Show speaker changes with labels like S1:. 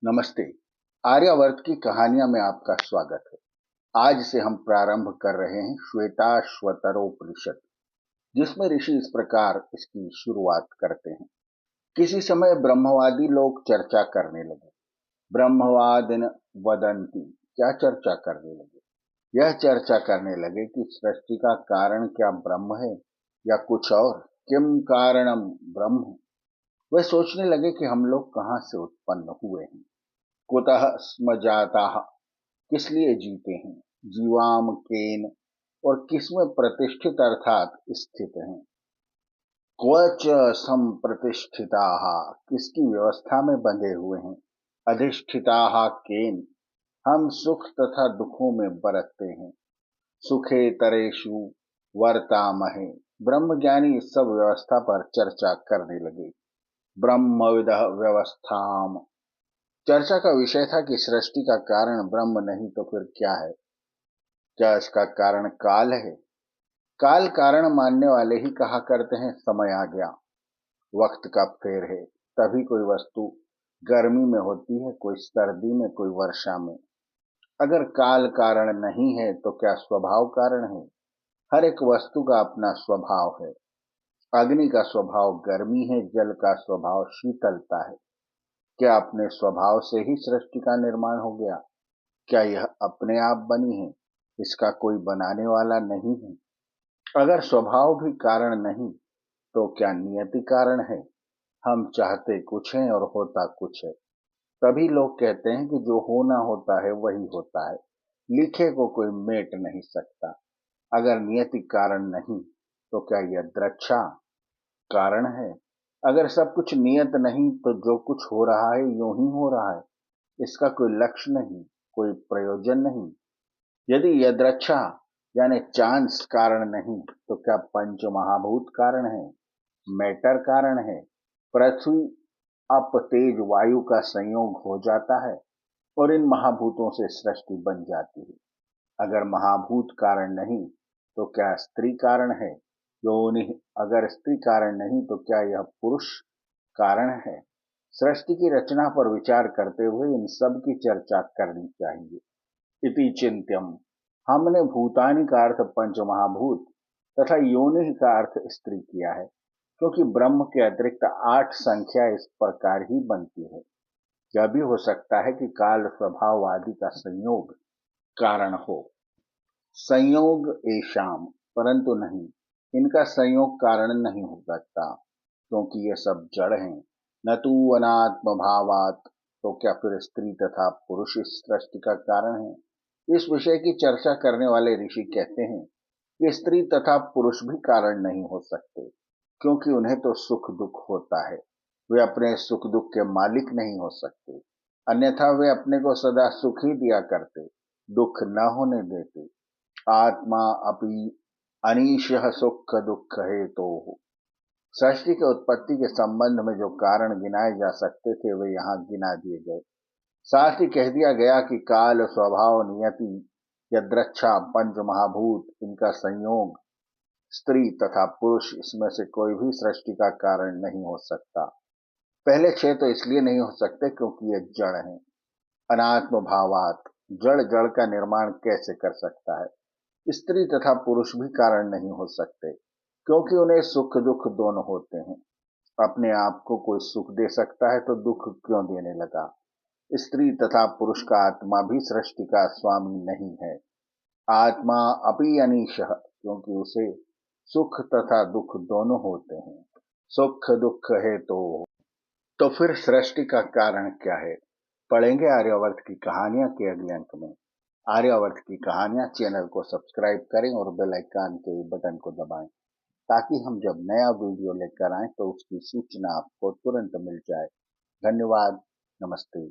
S1: नमस्ते। आर्यावर्त की कहानियां में आपका स्वागत है। आज से हम प्रारंभ कर रहे हैं श्वेताश्वतरोपनिषद, जिसमें ऋषि इस प्रकार इसकी शुरुआत करते हैं। किसी समय ब्रह्मवादी लोग चर्चा करने लगे। ब्रह्मवादिन वदंती, क्या चर्चा करने लगे? यह चर्चा करने लगे कि सृष्टि का कारण क्या ब्रह्म है या कुछ और। किम कारणम ब्रह्म। वह सोचने लगे कि हम लोग कहाँ से उत्पन्न हुए हैं, कुतः स्म जाताः, किस लिए जीते हैं, जीवाम केन, और किसमें प्रतिष्ठित अर्थात स्थित हैं, क्वच संप्रतिष्ठिताः, किसकी व्यवस्था में बंधे हुए हैं, अधिष्ठिताः केन, हम सुख तथा दुखों में बरतते हैं, सुखे तरेषु वर्तामहे। ब्रह्मज्ञानी इस सब व्यवस्था पर चर्चा करने लगे। ब्रह्मविदः व्यवस्थाम, चर्चा का विषय था कि सृष्टि का कारण ब्रह्म नहीं तो फिर क्या है? क्या इसका कारण काल है? काल कारण मानने वाले ही कहा करते हैं समय आ गया, वक्त का फेर है। तभी कोई वस्तु गर्मी में होती है, कोई सर्दी में, कोई वर्षा में। अगर काल कारण नहीं है तो क्या स्वभाव कारण है? हर एक वस्तु का अपना स्वभाव है। अग्नि का स्वभाव गर्मी है, जल का स्वभाव शीतलता है। क्या अपने स्वभाव से ही सृष्टि का निर्माण हो गया? क्या यह अपने आप बनी है? इसका कोई बनाने वाला नहीं है। अगर स्वभाव भी कारण नहीं तो क्या नियति कारण है? हम चाहते कुछ हैं और होता कुछ है। तभी लोग कहते हैं कि जो होना होता है वही होता है, लिखे को कोई मेट नहीं सकता। अगर नियति कारण नहीं तो क्या यह द्रक्षा कारण है? अगर सब कुछ नियत नहीं तो जो कुछ हो रहा है यूं ही हो रहा है, इसका कोई लक्ष्य नहीं, कोई प्रयोजन नहीं। यदि यदृच्छा यानी चांस कारण नहीं तो क्या पंच महाभूत कारण है, मैटर कारण है? पृथ्वी अप तेज वायु का संयोग हो जाता है और इन महाभूतों से सृष्टि बन जाती है। अगर महाभूत कारण नहीं तो क्या स्त्री कारण है, योनि? अगर स्त्री कारण नहीं तो क्या यह पुरुष कारण है? सृष्टि की रचना पर विचार करते हुए इन सब की चर्चा करनी चाहिए। इति चिंत्यम, हमने भूतानि का अर्थ पंच महाभूत तथा योनि का अर्थ स्त्री किया है, क्योंकि ब्रह्म के अतिरिक्त 8 संख्या इस प्रकार ही बनती है। यह भी हो सकता है कि काल स्वभाव आदि का संयोग कारण हो। संयोग एशाम, परंतु नहीं, इनका संयोग कारण नहीं हो सकता, क्योंकि ये सब जड़ हैं। न तू अनात्म भावात, तो क्या फिर स्त्री तथा पुरुष इस सृष्टि का कारण है? इस विषय की चर्चा करने वाले ऋषि कहते हैं कि स्त्री तथा पुरुष भी कारण नहीं हो सकते, क्योंकि उन्हें तो सुख दुख होता है। वे अपने सुख दुख के मालिक नहीं हो सकते, अन्यथा वे अपने को सदा सुख ही दिया करते, दुख न होने देते। आत्मा अपि अनीशः सुख दुख हेतोः, सृष्टि के उत्पत्ति के संबंध में जो कारण गिनाए जा सकते थे वे यहाँ गिना दिए गए। साथ ही कह दिया गया कि काल स्वभाव नियति यदृच्छा पंच महाभूत, इनका संयोग स्त्री तथा पुरुष, इसमें से कोई भी सृष्टि का कारण नहीं हो सकता। पहले 6 तो इसलिए नहीं हो सकते क्योंकि ये जड़ हैं। अनात्म भावात, जड़ जड़ का निर्माण कैसे कर सकता है? स्त्री तथा पुरुष भी कारण नहीं हो सकते, क्योंकि उन्हें सुख दुख दोनों होते हैं। अपने आप को कोई सुख दे सकता है तो दुख क्यों देने लगा? स्त्री तथा पुरुष का आत्मा भी सृष्टि का स्वामी नहीं है। आत्मा अपि अनीशः, क्योंकि उसे सुख तथा दुख दोनों होते हैं। सुख दुख है तो फिर सृष्टि का कारण क्या है? पढ़ेंगे आर्यावर्त की कहानियां के अगले अंक में। आर्यावर्त की कहानियां चैनल को सब्सक्राइब करें और बेल आइकन के बटन को दबाएं, ताकि हम जब नया वीडियो लेकर आएं तो उसकी सूचना आपको तुरंत मिल जाए। धन्यवाद। नमस्ते।